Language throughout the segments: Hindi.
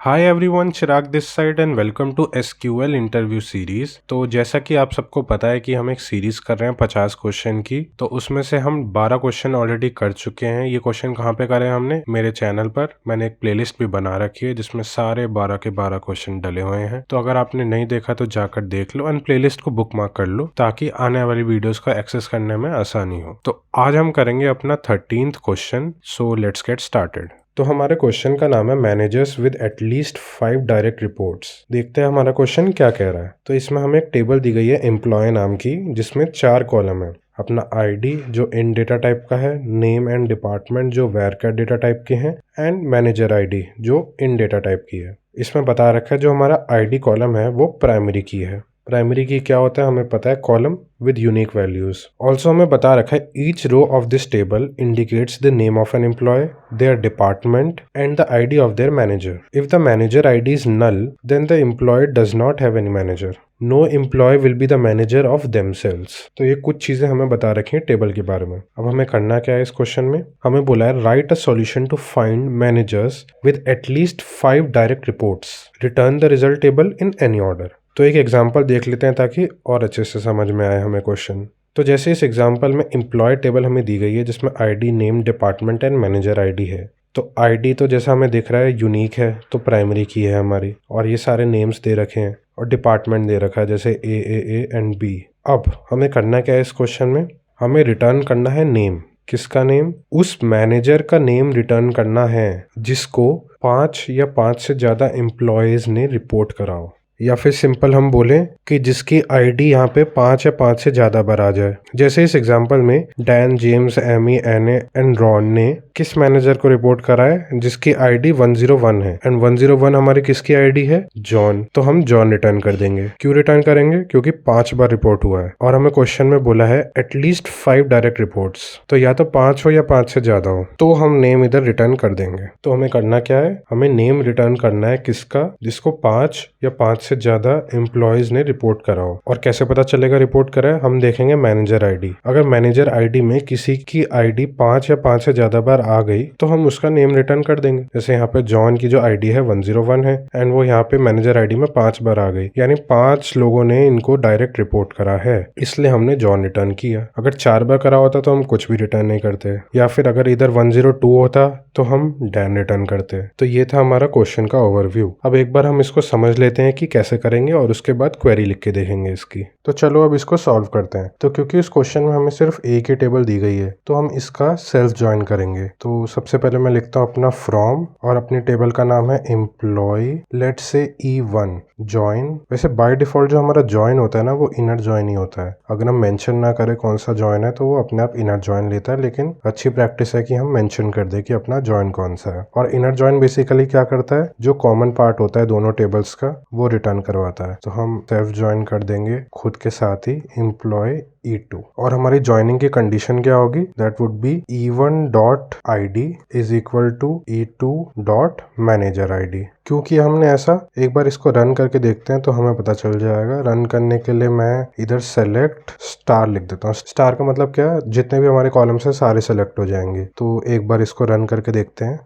Hi everyone, Chirag this side and welcome to SQL interview series. तो जैसा कि आप सबको पता है कि हम एक सीरीज कर रहे हैं 50 क्वेश्चन की। तो उसमें से हम 12 क्वेश्चन ऑलरेडी कर चुके हैं। ये क्वेश्चन कहाँ पे करे हमने? मेरे चैनल पर मैंने एक प्लेलिस्ट भी बना रखी है जिसमें सारे 12 के 12 क्वेश्चन डले हुए हैं। तो अगर आपने नहीं देखा तो जाकर देख लो एंड प्लेलिस्ट को बुकमार्क कर लो ताकि आने वाली वीडियोस को एक्सेस करने में आसानी हो। तो आज हम करेंगे अपना 13th question. So let's get started. तो हमारे क्वेश्चन का नाम है managers with at least 5 direct reports. देखते हैं हमारा क्वेश्चन क्या कह रहा है। तो इसमें हमें एक टेबल दी गई है एम्प्लॉय नाम की, जिसमें 4 कॉलम है। अपना आईडी जो इन डेटा टाइप का है, नेम एंड डिपार्टमेंट जो वेर का डेटा टाइप के हैं, एंड मैनेजर आईडी जो इन डेटा टाइप की है। इसमें बता रखा है जो हमारा आईडी कॉलम है वो प्राइमरी की है। प्राइमरी की क्या होता है हमें पता है, column with unique values. Also हमें बता रखा है each row of this table indicates the name of an employee, their department and the ID of their manager. If the manager ID is null, then the employee does not have any manager. No employee will be the manager of themselves. तो ये कुछ चीजें हमें बता रखी हैं टेबल के बारे में। अब हमें करना क्या है इस क्वेश्चन में? हमें बोला है write a solution to find managers with at least 5 direct reports, return the result table in any order. तो एक एग्जांपल देख लेते हैं ताकि और अच्छे से समझ में आए हमें क्वेश्चन। तो जैसे इस एग्जांपल में एम्प्लॉय टेबल हमें दी गई है जिसमें ID, name, department and manager ID है। तो आईडी तो जैसा हमें दिख रहा है यूनिक है, तो प्राइमरी की है हमारी, और ये सारे नेम्स दे रखे हैं और डिपार्टमेंट दे रखा है जैसे ए एंड बी। अब हमें करना क्या है इस क्वेश्चन में? हमें रिटर्न करना है नेम। किसका नेम? उस मैनेजर का नेम रिटर्न करना है जिसको 5 या 5 से ज़्यादा एम्प्लॉयज़ ने रिपोर्ट करा हो, या फिर सिंपल हम बोलें कि जिसकी आईडी यहाँ पे 5 या 5 से ज़्यादा बार आ जाए। जैसे इस एग्जांपल में डैन, जेम्स, एमी, एने एंड रॉन ने किस मैनेजर को रिपोर्ट करा है? जिसकी आईडी 101 है, एंड 101 हमारी किसकी आईडी है? जॉन। तो हम जॉन रिटर्न कर देंगे। क्यों रिटर्न करेंगे? क्योंकि 5 बार रिपोर्ट हुआ है और हमें क्वेश्चन में बोला है एटलीस्ट 5 डायरेक्ट रिपोर्ट्स। तो या तो 5 हो या 5 से ज़्यादा हो, तो हम नेम इधर रिटर्न कर देंगे। तो हमें करना क्या है? हमें नेम रिटर्न करना है किसका? जिसको 5 या 5 से ज्यादा एम्प्लॉयज ने रिपोर्ट करा हो। और कैसे पता चलेगा रिपोर्ट करा है? हम देखेंगे मैनेजर आईडी। अगर मैनेजर आईडी में किसी की आईडी 5 या 5 से ज्यादा बार आ गई तो हम उसका नेम रिटर्न कर देंगे। जैसे यहाँ पे जॉन की जो आईडी है 101 है एंड वो यहाँ पे मैनेजर आईडी में 5 बार आ गई, यानी 5 लोगों ने इनको डायरेक्ट रिपोर्ट करा है, इसलिए हमने जॉन रिटर्न किया। अगर 4 बार करा होता तो हम कुछ भी रिटर्न नहीं करते, या फिर अगर इधर 102 होता तो हम डैन रिटर्न करते। तो ये था हमारा क्वेश्चन का ओवरव्यू। अब एक बार हम इसको समझ लेते हैं कि कैसे करेंगे और उसके बाद क्वेरी लिख के देखेंगे इसकी। तो चलो अब इसको सॉल्व करते हैं। तो क्योंकि इस क्वेश्चन में हमें सिर्फ एक ही टेबल दी गई है तो हम इसका सेल्फ ज्वाइन करेंगे। तो सबसे पहले मैं लिखता हूँ अपना फ्रॉम, और अपनी टेबल का नाम है employ, let's say E1 join. वैसे बाय डिफॉल्ट जो हमारा ज्वाइन होता है ना वो इनर ज्वाइन ही होता है। अगर हम मेंशन ना करें कौन सा ज्वाइन है तो वो अपने आप इनर ज्वाइन लेता है, लेकिन अच्छी प्रैक्टिस है कि हम मेंशन कर दे कि अपना ज्वाइन कौन सा है। और इनर ज्वाइन बेसिकली क्या करता है? जो कॉमन पार्ट होता है दोनों टेबल्स का वो रिटर्न करवाता है। तो हम सेल्फ ज्वाइन कर देंगे खुद के साथ ही एम्प्लॉय E2, और हमारी ज्वाइनिंग की कंडीशन क्या होगी? That would be E1 dot ID is equal to E2 dot manager ID। क्योंकि हमने ऐसा, एक बार इसको रन करके देखते हैं तो हमें पता चल जाएगा। रन करने के लिए मैं इधर सेलेक्ट स्टार लिख देता हूँ। स्टार का मतलब क्या है? जितने भी हमारे कॉलम्स हैं सारे सेलेक्ट हो जाएंगे। तो एक बार इसको रन करके देखते हैं।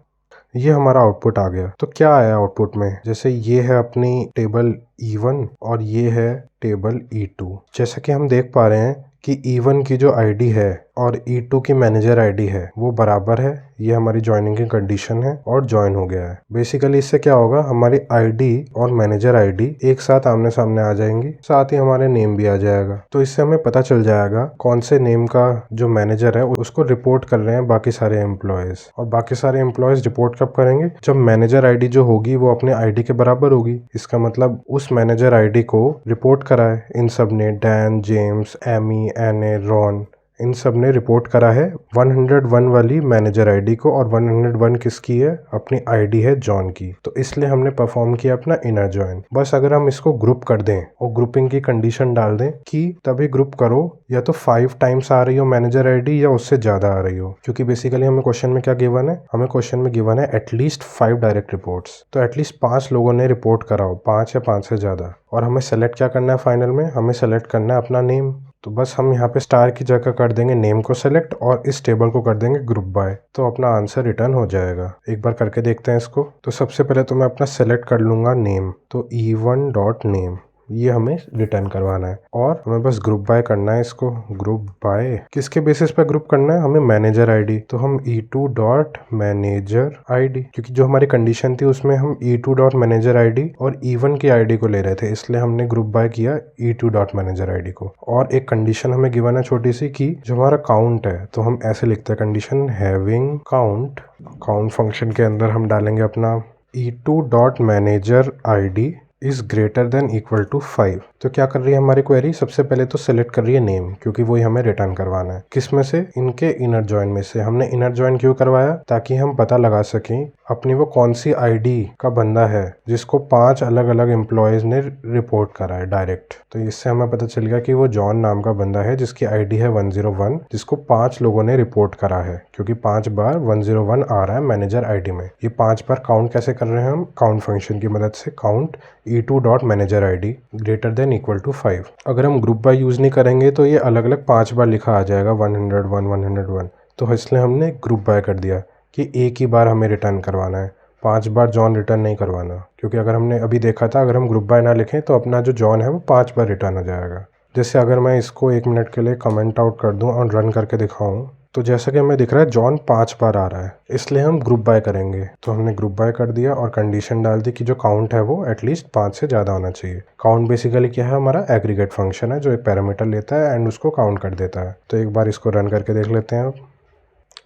ये हमारा आउटपुट आ गया। तो क्या आया आउटपुट में? जैसे ये है अपनी टेबल E1 और ये है टेबल E2। जैसा कि हम देख पा रहे हैं कि E1 की जो आईडी है और E2 की मैनेजर आईडी है वो बराबर है। ये हमारी ज्वाइनिंग की कंडीशन है और ज्वाइन हो गया है। बेसिकली इससे क्या होगा? हमारी आईडी और मैनेजर आईडी एक साथ आमने सामने आ जाएंगी, साथ ही हमारे नेम भी आ जाएगा। तो इससे हमें पता चल जाएगा कौन से नेम का जो मैनेजर है उसको रिपोर्ट कर रहे हैं बाकी सारे एम्प्लॉयज। और बाकी सारे एम्प्लॉयज रिपोर्ट कब करेंगे? जब मैनेजर आईडी जो होगी वो अपने आईडी के बराबर होगी। इसका मतलब उस मैनेजर आईडी को रिपोर्ट करा है इन सब ने, डैन, जेम्स, एमी, एने, रॉन, इन सब ने रिपोर्ट करा है 101 वाली मैनेजर आईडी को। और 101 किसकी है? अपनी आईडी है जॉन की। तो इसलिए हमने परफॉर्म किया अपना इनर ज्वाइन। बस अगर हम इसको ग्रुप कर दें और ग्रुपिंग की कंडीशन डाल दें कि तभी ग्रुप करो या तो 5 टाइम्स आ रही हो मैनेजर आईडी या उससे ज्यादा आ रही हो। क्योंकि बेसिकली हमें क्वेश्चन में क्या गिवन है? हमें क्वेश्चन में गिवन है एटलीस्ट 5 डायरेक्ट रिपोर्ट्स। तो एटलीस्ट 5 लोगों ने रिपोर्ट करा हो, 5 या 5 से ज्यादा। और हमें सेलेक्ट क्या करना है फाइनल में? हमें सेलेक्ट करना है अपना नेम। तो बस हम यहाँ पे स्टार की जगह कर देंगे नेम को सेलेक्ट और इस टेबल को कर देंगे ग्रुप बाय, तो अपना आंसर रिटर्न हो जाएगा। एक बार करके देखते हैं इसको। तो सबसे पहले तो मैं अपना सेलेक्ट कर लूँगा नेम, तो e1.name ये हमें रिटर्न करवाना है और हमें बस ग्रुप बाय करना है इसको। ग्रुप बाय किसके बेसिस पे ग्रुप करना है, हमें मैनेजर आईडी, तो हम e2.manager id, क्योंकि जो हमारी कंडीशन थी उसमें हम e2.manager id और e1 की आईडी को ले रहे थे, इसलिए हमने ग्रुप बाय किया e2.manager id को। और एक कंडीशन हमें गिवन है छोटी सी कि जो हमारा काउंट है, तो हम ऐसे लिखते हैं condition having count, count function के अंदर हम डालेंगे अपना e2.manager id is greater than equal to 5। तो क्या कर रही है हमारी क्वेरी, सबसे पहले तो सिलेक्ट कर रही है नेम, क्योंकि वही हमें रिटर्न करवाना है। किस में से, इनके इनर जॉइन में से। हमने इनर जॉइन क्यों करवाया, ताकि हम पता लगा सकें अपनी वो कौन सी आईडी का बंदा है जिसको 5 अलग अलग एम्प्लॉयज ने रिपोर्ट करा है डायरेक्ट। तो इससे हमें पता चल गया कि वो जॉन नाम का बंदा है जिसकी आईडी है 101, जिसको 5 लोगों ने रिपोर्ट करा है, क्योंकि 5 बार 101 आ रहा है मैनेजर आईडी में। ये 5 बार काउंट कैसे कर रहे हैं हम, काउंट फंक्शन की मदद से। Count e2.manager id greater than equal to 5। अगर हम ग्रुप बाय यूज नहीं करेंगे तो ये अलग अलग 5 बार लिखा आ जाएगा 101 101, तो इसलिए हमने ग्रुप बाय कर दिया कि एक ही बार हमें रिटर्न करवाना है, 5 बार जॉन रिटर्न नहीं करवाना। क्योंकि अगर हमने अभी देखा था, अगर हम ग्रुप बाय ना लिखें तो अपना जो जॉन है वो 5 बार रिटर्न हो जाएगा। जैसे अगर मैं इसको 1 मिनट के लिए कमेंट आउट कर दूं और रन करके दिखाऊं, तो जैसा कि हमें दिख रहा है जॉन 5 बार आ रहा है, इसलिए हम ग्रुप बाय करेंगे। तो हमने ग्रुप बाय कर दिया और कंडीशन डाल दी कि जो काउंट है वो एटलीस्ट 5 से ज़्यादा होना चाहिए। काउंट बेसिकली क्या है, हमारा एग्रीगेट फंक्शन है जो एक पैरामीटर लेता है एंड उसको काउंट कर देता है। तो एक बार इसको रन करके देख लेते हैं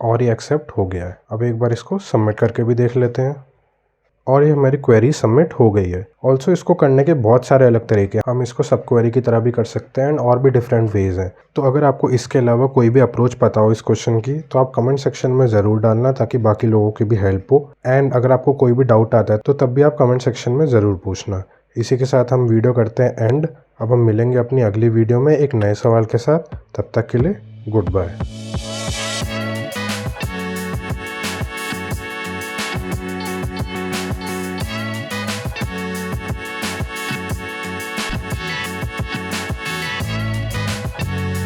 और ये एक्सेप्ट हो गया है। अब एक बार इसको सबमिट करके भी देख लेते हैं और ये हमारी क्वेरी सबमिट हो गई है। ऑल्सो इसको करने के बहुत सारे अलग तरीके हैं, हम इसको सब क्वेरी की तरह भी कर सकते हैं और भी डिफरेंट वेज हैं। तो अगर आपको इसके अलावा कोई भी अप्रोच पता हो इस क्वेश्चन की, तो आप कमेंट सेक्शन में ज़रूर डालना ताकि बाकी लोगों की भी हेल्प हो। एंड अगर आपको कोई भी डाउट आता है तो तब भी आप कमेंट सेक्शन में ज़रूर पूछना। इसी के साथ हम वीडियो करते हैं एंड। अब हम मिलेंगे अपनी अगली वीडियो में एक नए सवाल के साथ, तब तक के लिए गुड बाय।